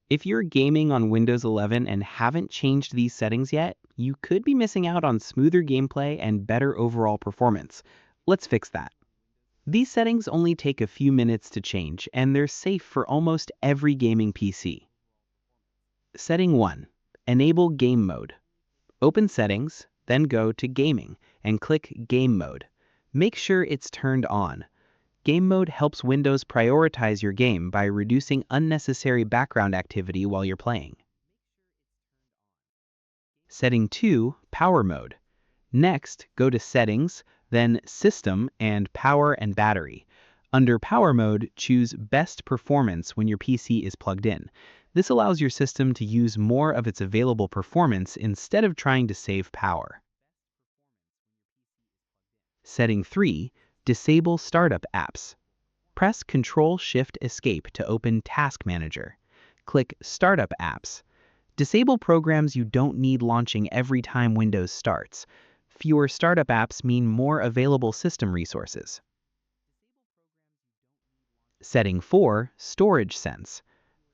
If you're gaming on Windows 11 and haven't changed these settings yet, you could be missing out on smoother gameplay and better overall performance. Let's fix that. These settings only take a few minutes to change, and they're safe for almost every gaming PC. Setting 1. Enable Game Mode. Open Settings, then go to Gaming and click Game Mode. Make sure it's turned on. Game Mode helps Windows prioritize your game by reducing unnecessary background activity while you're playing. Setting 2. Power Mode. Next, go to Settings, then System and Power and Battery. Under Power Mode, choose Best Performance when your PC is plugged in. This allows your system to use more of its available performance instead of trying to save power. Setting 3. Disable Startup Apps. Press Ctrl-Shift-Escape to open Task Manager. Click Startup Apps. Disable programs you don't need launching every time Windows starts. Fewer startup apps mean more available system resources. Setting 4. Storage Sense.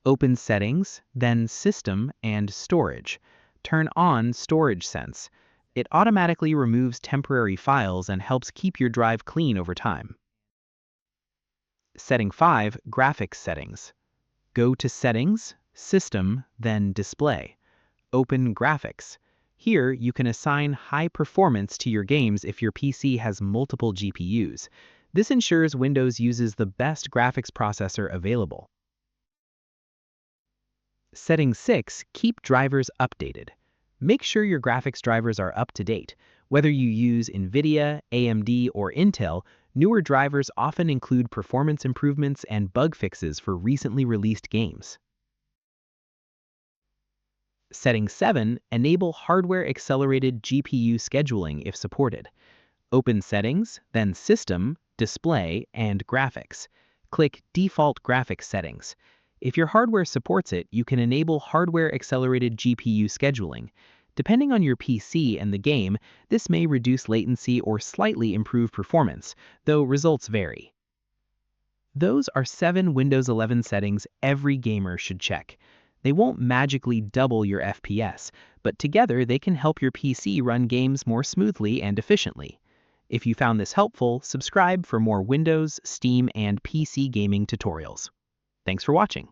Open Settings, then System and Storage. Turn on Storage Sense. It automatically removes temporary files and helps keep your drive clean over time. Setting 5. Graphics Settings. Go to Settings, System, then Display. Open Graphics. Here, you can assign high performance to your games if your PC has multiple GPUs. This ensures Windows uses the best graphics processor available. Setting 6. Keep drivers updated. Make sure your graphics drivers are up to date. Whether you use NVIDIA, AMD, or Intel, newer drivers often include performance improvements and bug fixes for recently released games. Setting 7. Enable hardware-accelerated GPU scheduling if supported. Open Settings, then System, Display, and Graphics. Click Default Graphics Settings. If your hardware supports it, you can enable hardware-accelerated GPU scheduling. Depending on your PC and the game, this may reduce latency or slightly improve performance, though results vary. Those are 7 Windows 11 settings every gamer should check. They won't magically double your FPS, but together they can help your PC run games more smoothly and efficiently. If you found this helpful, subscribe for more Windows, Steam, and PC gaming tutorials. Thanks for watching.